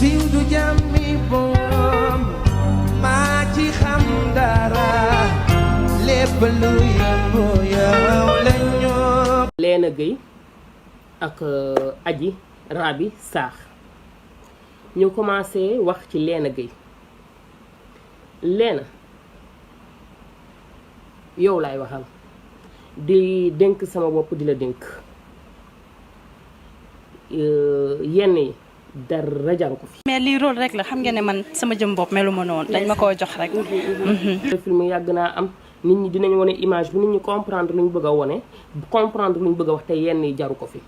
siiw du jàmmi boom maa ci xam dara lépp lu yëngu yow la ñoo Léna Gueye ak Adji Raby Sarr ñu commencé wax ci Léna Gueye. Léna yow laay waxal di dénk sama bopp di la dénk yenn yi dara jaru ko fi. mais lii rôle rek la xam nga ne man sama jëm bopp melu ma noonu dañ ma koo jox rek. film yàgg naa am nit ñi dinañ wane image bi nit ñi comprendre lu ñu bëgg a wane comprendre lu ñu bëgg a wax te yenn yi jaru ko fi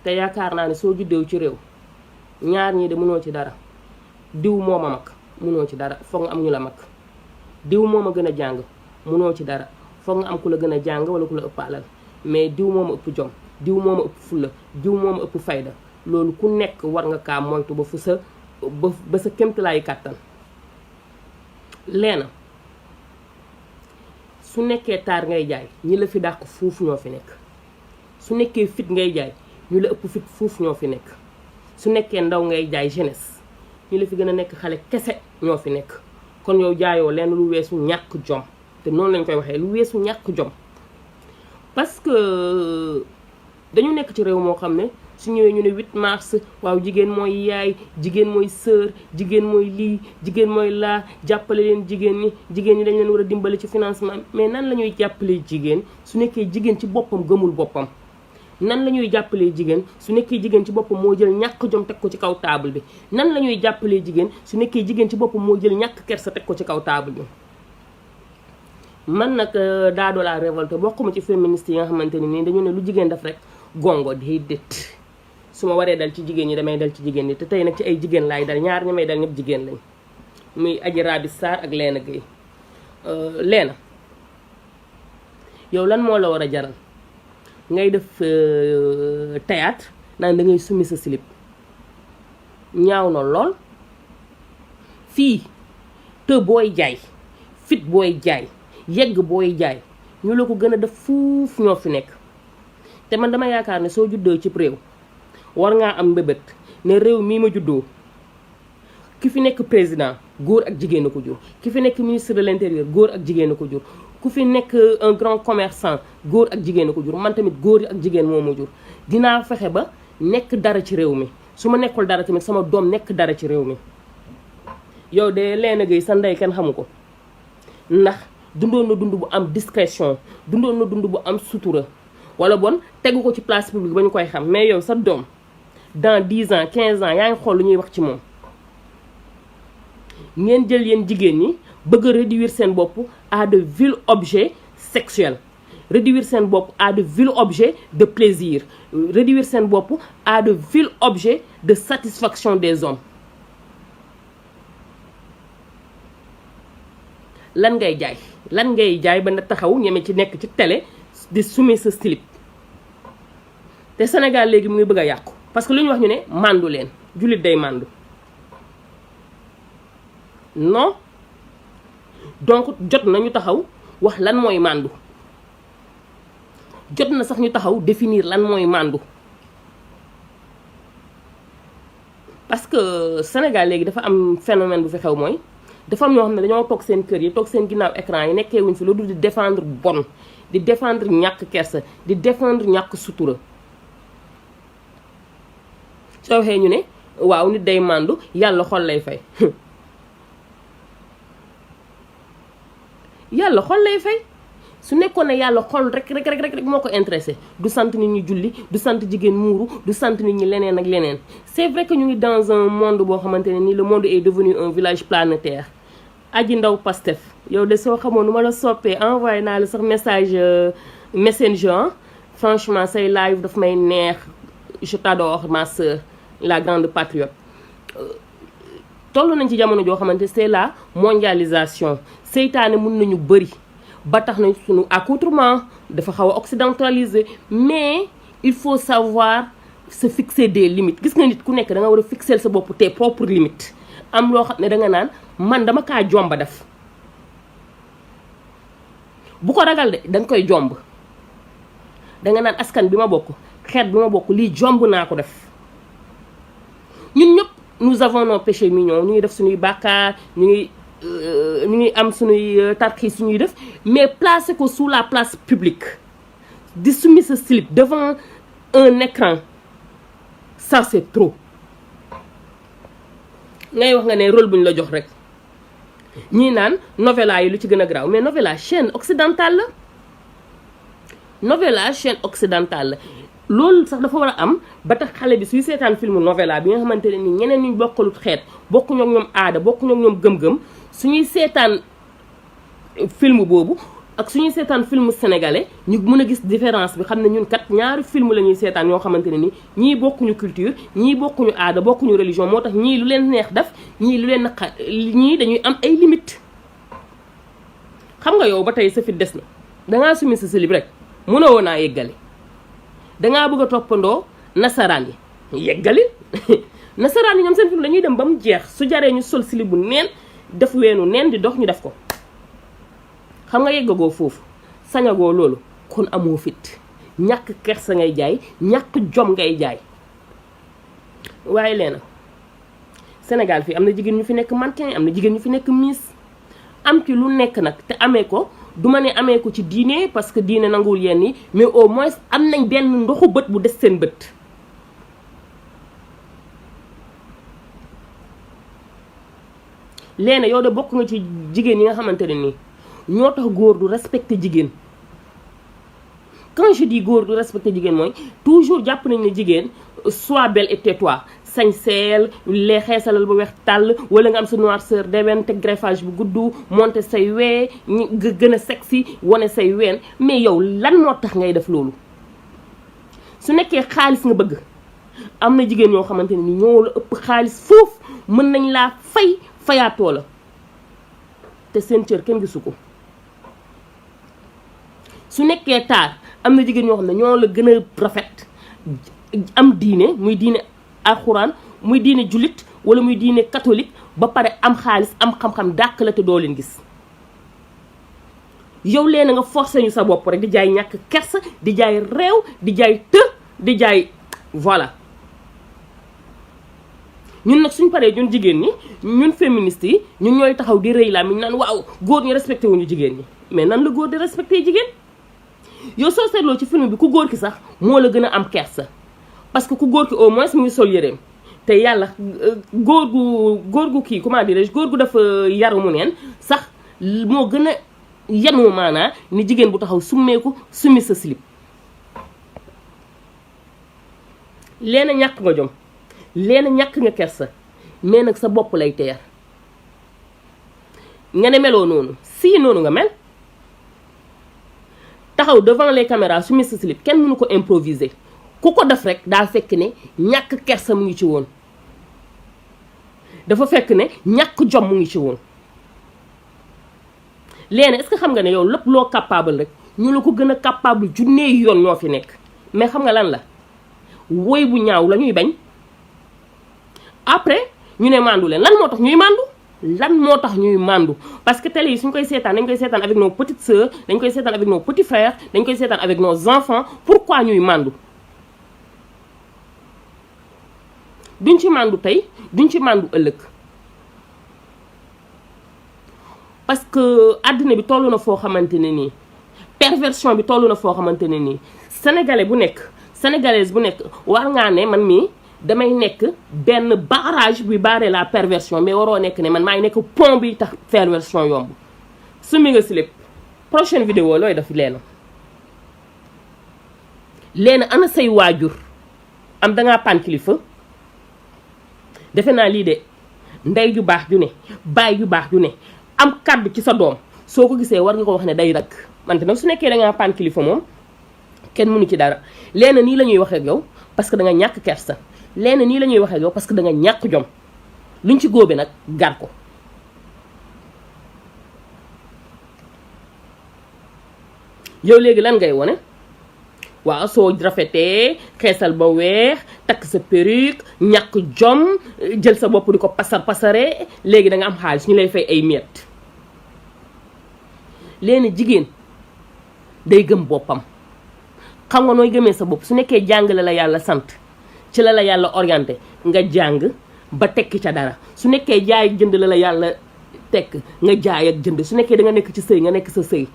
te yaakaar naa ne soo juddoo ci réew ñaar ñii de mënoo ci dara diw moo ma mag mënoo ci dara foog nga am ñu la mag diw moo ma gën a jàng mënoo ci dara foog nga am ku la gën a jàng wala ku la ëpp alal mais diw moo ma ëpp jom diw moo ma ëpp fulla diw moo ma ëpp fayda loolu ku nekk war nga kaa moytu ba fu sa ba sa kéemtalaayu kàttan. Léna su nekkee taar ngay jaay ñi la fi dàq fuuf ñoo fi nekk su nekkee fit ngay jaay ñu la ëpp fit fuuf ñoo fi nekk su nekkee ndaw ngay jaay jeunesse ñi la fi gën a nekk xale kese ñoo fi nekk kon yow jaayoo leen lu weesu ñàkk jom te noonu lañ koy waxee lu weesu ñàkk jom parce que dañu nekk ci réew moo xam ne su ñëwee ñu ne 8 mars waaw jigéen mooy yaay jigéen mooy sœur jigéen mooy lii jigéen mooy laa jàppale leen jigéen ñi dañ leen war a dimbali ci financement mais nan la ñuy jàppalee jigéen su nekkee jigéen ci boppam gëmul boppam nan la ñuy jàppalee jigéen su nekkee jigéen ci boppam moo jël ñàkk jom teg ko ci kaw table bi nan la ñuy jàppalee jigéen su nekkee jigéen ci boppam moo jël ñàkk kersa teg ko ci kaw table bi man nag daadoo laa révolté bokkuma ci féministe yi nga xamante ni nii dañu ne lu jigéen def rek gongo déedéet su ma waree dal ci jigéen ñi damay dal ci jigéen ñi te tey nag ci ay jigéen laay dal ñaar ñi may dal ñëpp jigéen lañ muy Adji Raby Sarr ak Léna Gueye. Léna yow lan moo la war a jaral ngay def théâtre naan da ngay summi sa slip ñaaw na lool fii te booy jaay fit booy jaay yegg booy jaay ñu la ko gën a def fuuf ñoo fi nekk te man dama yaakaar ne soo juddoo ci réew war ngaa am mbébét ne réew mii ma juddoo ki fi nekk président góor ak jigéen a ko jur ki fi nekk ministre de l'intérieur góor ak jigéen a ko jur ku fi nekk un grand commerçant góor ak jigéen a ko jur man tamit góor ak jigéen moo ma jur dinaa fexe ba nekk dara ci réew mi su ma nekkul dara tamit sama doom nekk dara ci réew mi yow de Léna Gueye sa ndey kenn xamu ko ndax dundoon na dund bu am discrétion dundoon na dund bu am sutura wala bon tegu ko ci place publique ba ñu koy xam mais yow sa doom dans 10 ans 15 ans yaa ngi xool lu ñuy wax ci moom ngeen jël yéen jigéen ñi bëgg a réduire seen bopp à de vils objets sexuels réduire seen bopp à de vils objets de plaisir réduire seen bopp à de vils objets de satisfaction des hommes lan ngay jaay ba na taxaw ñeme ci nekk ci télé di summi sa slip te Sénégal léegi mu ngi bëgg a yàqu parce que lu ñu wax ñu ne màndu leen jullit day màndu non donc jot na ñu taxaw wax lan mooy màndu jot na sax ñu taxaw définir lan mooy màndu parce que Sénégal léegi dafa am phénomène bu fi xew mooy dafa am ñoo xam ne dañoo toog seen kër yi toog seen ginnaaw écran yi nekkee wuñ fi lu dul di défendre bon di défendre ñàkk kersa di défendre ñàkk sutura soo waxee ñu ne waaw nit day màndu yàlla xol lay fay yàlla xol lay fay su nekkoon ne yàlla xol rek moo ko intéressé du sant nit ñi julli du sant jigéen muuru du sant nit ñi leneen ak leneen c'est vrai que ñu ngi dans un monde boo xamante ne nii le monde est devenu un village planétaire Adji Ndaw Pastef yow de soo xamoon nu ma la soppee envoyé naa la sax message messenger franchement say live daf may neex je t'adore ma sœur la grande patriote toll nañ ci jamono joo xamante c'est la mondialisation seytaane mun nañu bëri ba tax nañ suñu accoutrement dafa xaw a occidentalisé mais il faut savoir se fixer des limites gis nga nit ku nekk da nga war a fixer sa bopp tes propres limites am loo xam ne da nga naan man dama kaa jomba def bu ko ragal de danga koy jomb danga naan askan bi ma bokk xeet bi ma bokk lii jomb naa ko def ñun ñëpp nous avons nos péchés mignons ñu ngi def suñuy bàkkaar ñu ngi am suñuy tarxis suñuy def mais placer ko sous la place publique di summi sa slip devant un écran ça c'est trop ngay wax nga ne rôle bu ñu la jox rek ñii naan novela yi lu ci gën a garaaw mais novela chaîne occidentale la novela chaîne occidentale la loolu sax dafa war a am ba tax xale bi suy seetaan film novela bi nga xamante ne ni ñeneen ñu bokkalut xeet bokkuñu ak ñoom aada bokkuñu ak ñoom gëm-gëm suñuy seetaan film boobu ak suñuy seetaan film sénégalais ñu mën a gis différence bi xam ne ñun kat ñaari film la ñuy seetaan yoo xamante ne ni ñii bokkuñu culture ñii bokkuñu aada bokkuñu religion moo tax ñii lu leen neex def ñii lu leen naqa ñii dañuy am ay limites. xam nga yow ba tey sa fit des na dangaa sumi sa slip rek mënoo naa yeggale dangaa bëgg a toppandoo nasaraan yi yeggali nasaraan yi ñoom seen film dañuy dem ba mu jeex su jaree ñu sol slip bu neen def weenu neen di dox ñu def ko. xam nga yeggagoo foofu sañagoo loolu kon amoo fit ñàkk kersa ngay jaay ñàkk jom ngay jaay waaye leena Sénégal fii am na jigéen ñu fi nekk mannequin am na jigéen ñu fi nekk miss am ci lu nekk nag te amee ko du ma ne amee ko ci diine parce que diine nanguwul yenn yi mais au moins am nañ benn ndoxu bët bu des seen bët leena yow de bokk nga ci jigéen yi nga xamante ne nii ñoo tax góor du respecté jigéen quand je dis góor du respecté jigéen mooy toujours jàpp nañ ne jigéen sois belle et tais-toi sañseel lee xeesalal ba weex tàll wala nga am sa noirceur déwén te greffage bu gudd monter say wee nga gën a sexy wane say ween mais yow lan moo tax ngay def loolu su nekkee xaalis nga bëgg am na jigéen ñoo xamante ne ni ñoo la ëpp xaalis foofu mën nañ laa fayaatoo la te seen cër kenn gisu ko su nekkee taar am na jigéen ñoo xam ne ñoo la gën a rafet am diine muy diine alxuraan muy diine jullit wala muy diine catholique ba pare am xaalis am xam-xam dàq la te doo leen gis yow leen nga forcé ñu sa bopp rek di jaay ñàkk kersa di jaay réew di jaay di jaay voilà ñun nag suñ paree ñun jigéen ñi ñun féministes yi ñun ñooy taxaw di rëy laa mi ñu naan waaw góor ñi respecté wuñu jigéen ñi mais nan la góor di respecté jigéen yow soo seetloo ci film bi ku góor ki sax moo la gën a am kersa parce que ku góor ki au moins mu ngi sol yëreem te yàlla góor gu kii comment dirais-je góor gu dafa yaramu neen sax moo gën a yanu maanaa ni jigéen bu taxaw summeeku summi sa slip leena ñàkk nga jom leena ñàkk nga kersa mais nag sa bopp lay teer nga ne meloo noonu si noonu nga mel taxaw devant les caméras summi sa slip kenn mënu ko improviser ku ko def rek daa fekk ne ñàkk kersa mu ngi ci woon dafa fekk ne ñàkk jom mu ngi ci woon léegi est-ce que xam nga ne yow lépp loo capable rek ñu la ko gën a capable junne yoon ñoo fi nekk mais xam nga lan la woy bu ñaaw la ñuy bañ après ñu ne mandu leen lan moo tax ñuy mandu parce que télé yi suñ koy seetaan dañ koy seetaan avec nos petites sœurs dañ koy seetaan avec nos petits frères dañ koy seetaan avec nos enfants pourquoi ñuy mandu duñ ci mandu tey duñ ci mandu ëllëg parce que àddina bi tollu na foo xamante ne nii perversion bi tollu na foo xamante ne nii sénégalais bu nekk sénégalaise bu nekk war ngaa ne man mii damay nekk benn barrage buy barrer la perversion mais waroo nekk ne man maay nekk pont bi tax perversion yomb summi nga slip prochaine vidéo looy def leena ana say waajur am dangaa pan kilifa defe naa lii de ndey ju baax ju ne baay ju baax ju ne am kàddu ci sa doom soo ko gisee war nga ko wax ne day rakk wante nag su nekkee dangaa pan kilifa moom kenn mënu ci dara leena nii la ñuy waxee ak yow parce que da nga ñàkk kersa leena nii la ñuy waxee ak yow parce que da nga ñàkk jom luñ ci góobe nag gar ko yow léegi lan ngay wone waaw soo rafetee xeesal ba weex takk sa perruque ñàkk jom jël sa bopp di ko pasare léegi da nga am xaalis ñu lay fay ay miettes leena jigéen day gëm boppam xam nga nooy gëmee sa bopp su nekkee jàng la yàlla sant ci la yàlla orienté nga jàng ba tekki ca dara su nekkee jaay ak jënd la yàlla tekk nga jaay ak jënd su nekkee da nga nekk ci sëy nga nekk sa sëy.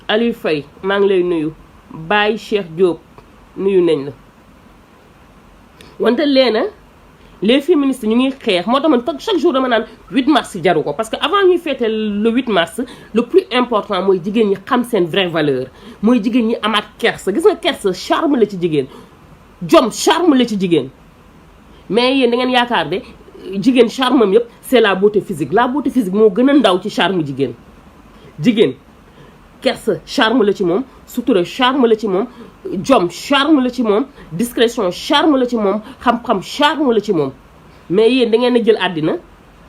Aliou Faye maa ngi lay nuyu Baye Cheikh Diop nuyu nañ la wante leena les féministes ñu ngi xeex moo tax man chaque jour dama naan 8 mars jaru ko parce que avant ñuy fêter le 8 mars le plus important mooy jigéen ñi xam seen vraie valeur mooy jigéen ñi amaat kersa gis nga kersa charme la ci jigéen jom charme la ci jigéen mais yéen da ngeen yaakaar de jigéen charme am yëpp c'est la beauté physique moo gën a ndaw ci charme jigéen kersa charme la ci moom sutura charme la ci moom jom charme la ci moom discrétion charme la ci moom xam-xam charme la ci moom mais yéen da ngeen a jël àddina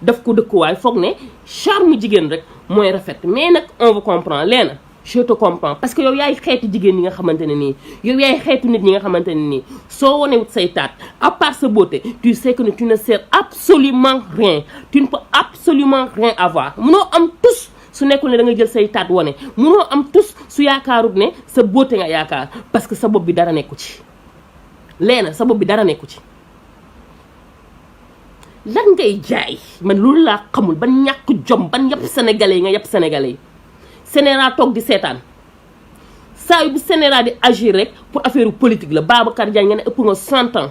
daf ko dëkkuwaay foog ne charme jigéen rek mooy rafet mais nag on vous comprend leena je te comprends parce que yow yaay xeetu jigéen ñi nga xamante ne nii yow yaay xeetu nit ñi nga xamante ne nii soo wanewut say taat à part sa beauté tu sais que tu ne sers absolument rien tu ne peux absolument rien avoir munoo am tous su nekkul ne da nga jël say taat wane munoo am tus su yaakaarut ne sa beauté nga yaakaar parce que sa bopp bi dara nekku ci leena sa bopp bi dara nekku ci lan ngay jaay man loolu laa xamul ban ñàkk jom ban yàpp sénégalais yi nga yàpp sénégalais yi Sénégal toog di seetaan saa yu bu Sénégal di agir rek pour affaire politique la Babacar Diagne nga ne ëpp nga 100 ans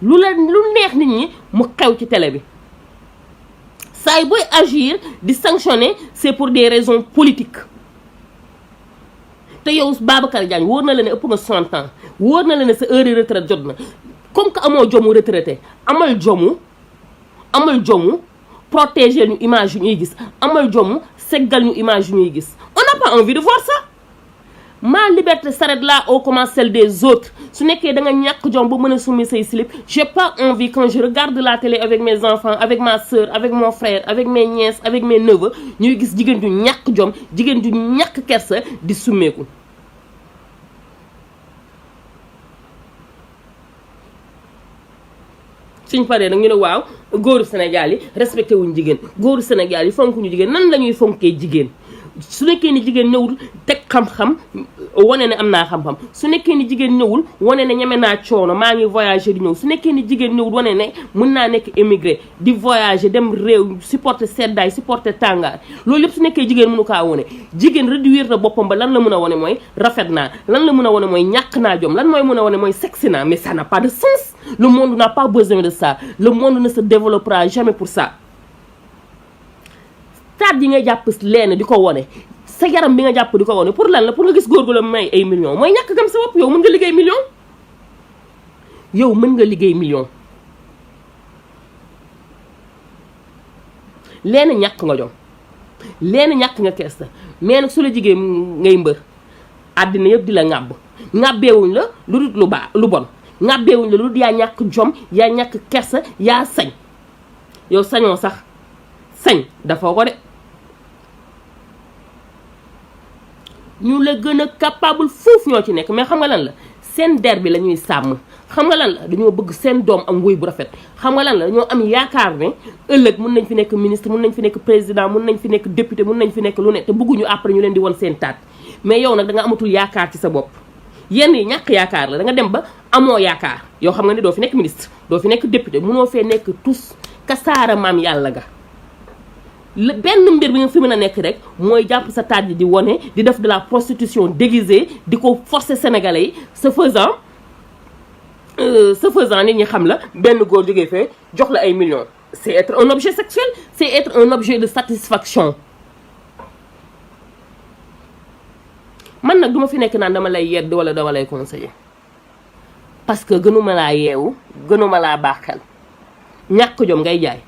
lu neex nit ñi mu xew ci télé bi saa yi booy agir di sanctionner c'est pour des raisons politiques te yow Babacar Diagne wóor na la ne ëpp nga 60 ans wóor na la ne sa heure de retraite jot na comme que amoo jomu retraité amal jomu protéger ñu image yu ñuy gis amal jomu seggal ñu image yu ñuy gis on n'a pas envie de voir ça. Ma liberté s'arrête là au comment celle des autres su nekkee da nga ñàkk jom ba mën a summi say slip j'ai pas envie quand je regarde la télé avec mes enfants avec ma soeur avec mon frère avec mes nièces avec mes neveux ñuy gis jigéen ju ñàkk jom jigéen ju ñàkk kersa di summeeku. suñ paree nag ñu ne waaw góoru Sénégal yi respecté wuñ jigéen góoru Sénégal yi fonk ñu jigéen nan la ñuy fonkee jigéen. su nekkee ni jigéen ñëwul teg xam-xam wane ne am naa xam-xam su nekkee ni jigéen ñëwul wane ne ñeme naa coono maa ngi voyager di ñëw su nekkee ni jigéen ñëwul wane ne mën naa nekk émigré di voyager dem réew supporter seddaay supporter tàngaay loolu yëpp su nekkee jigéen mënu kaa wane jigéen réduire na boppam ba lan la mën a wane mooy rafet naa lan la mën a wane mooy ñàkk naa jom lan mooy mën a wane mooy sexy naa mais ça n'a pas de sens le monde n'a pas besoin de ça le monde ne se développera jamais pour ça. taat yi nga jàpp leen di ko wone sa yaram bi nga jàpp di ko wone pour lan la pour nga gis góor gu la may ay millions mooy ñàkk gam sa bopp yow mën nga liggéey million leen ñàkk nga jom leen ñàkk nga kersa mais nag su la jigéen ngay mbër àddina yëpp di la ŋàbbeewuñ la lu dul lu bon ŋàbbeewuñ la lu dul yaa ñàkk jom yaa ñàkk kersa yaa sañ yow sañoo sax sañ dafa ko de ñu la gën a capable foofu ñoo ci nekk mais xam nga lan la seen der bi la ñuy sàmm xam nga lan la dañoo bëgg seen doom am woy bu rafet xam nga lan la dañoo am yaakaar ne ëllëg mun nañ fi nekk ministre mun nañ fi nekk président mun nañ fi nekk député mun nañ fi nekk lu ne te bëgguñu après ñu leen di won seen taat mais yow nag da nga amatul yaakaar ci sa bopp yenn yi ñàkk yaakaar la da nga dem ba amoo yaakaar yow xam nga ne doo fi nekk ministre doo fi nekk député munoo fee nekk tous kasaara maam yàlla ga benn mbir bi nga fi mën a nekk rek mooy jàpp sa taat yi di wone di def de la prostitution déguisée di ko forcer sénégalais yi ce faisant nit ñi xam la benn góor jógee fee jox la ay millions c'est être un objet sexuel c'est être un objet de satisfaction. man nag duma fi nekk naan dama lay yedd wala dama lay conseiller parce que gënuma laa yeewu gënuma laa baax xel ñàkk jom ngay jaay.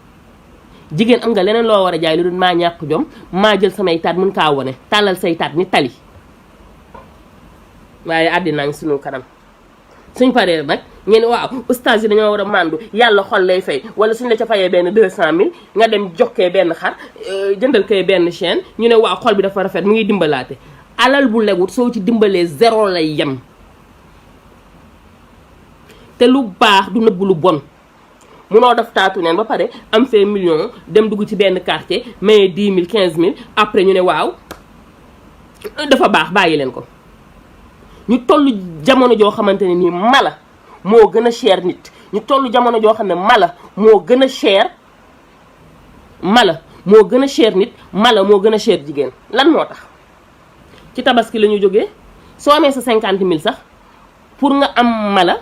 jigéen am nga leneen loo war a jaay lu dul maa ñàkk jom maa jël samay taat mën kaa wone tàllal say taat ni tali waaye àddina ngi sunu kanam suñ paree nag ngeen waaw oustaz yi dañoo war a màndu yàlla xol lay fay wala suñ la ca fayee benn 200000 nga dem jokkee benn xar jëndal koy benn chaîne ñu ne waaw xol bi dafa rafet mu ngi dimbalaate alal bu lewut soo ci dimbalee zéro lay yem te lu baax du nëbb lu bon munoo def taatu neen ba pare am fee million dem dugg ci benn quartier mais 10 000 15 000 après ñu ne waaw dafa baax bàyyi leen ko ñu toll jamono joo xamante ne nii mala moo gën a cher nit ñu toll jamono joo xam ne mala moo gën a cher mala moo gën a cher nit mala moo gën a cher jigéen lan moo tax ci tabaski la ñu jógee soo amee sa 50 000 sax pour nga am mala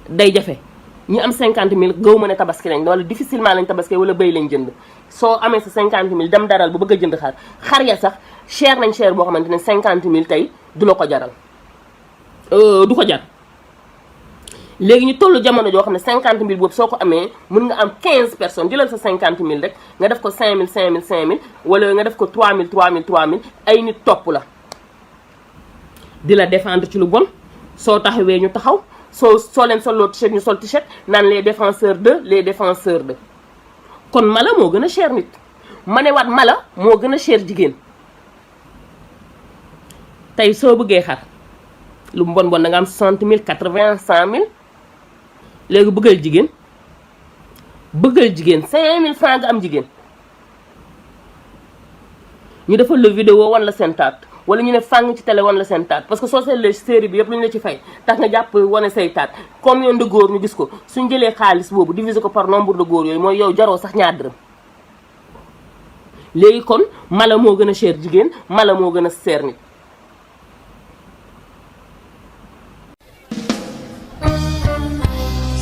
day jafe ñi am 50 000 gaw ma ne tabaski lañ wala difficilement lañ tabaski wala béy lañ jënd soo amee sa 50 000 dem daral bu bëgg a jënd xar ya sax cher nañ cher boo xamante ne 50 000 tey du la ko jaral du ko jar léegi ñu tollu jamono joo xam ne 50 000 boobu soo ko amee mën nga am 15 personnes jëlal sa 50 000 rek nga def ko 5 000 5 000 5 000 wala nga def ko 3 000 3 000 3 000 ay nit topp la di la défendre ci lu bon soo taxawee ñu taxaw soo leen solloo t-shirt ñu sol t-shirt naan les défenseurs de kon mala moo gën a cher nit ma ne waat mala moo gën a cher jigéen tey soo bëggee xar lu mu bon da nga am 60 000 80 100 000 léegi bëggal jigéen 5 000 francs nga am jigéen ñu defal la vidéo wan la seen taat wala ñu ne fàng ci télé wan la seen taat parce que soo seetlee série bi yëpp lu ñu la ci fay tax nga jàpp wane say taat combien de góor ñu gis ko suñ jëlee xaalis boobu diviser ko par nombre de góor yooyu mooy yow jaroo sax ñaar dërëm léegi kon mala moo gën a cher jigéen mala moo gën a cher nit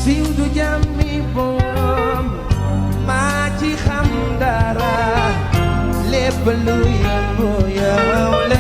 siiw du jàmmi boom maa ci xam dara lépp lu yëngu yow la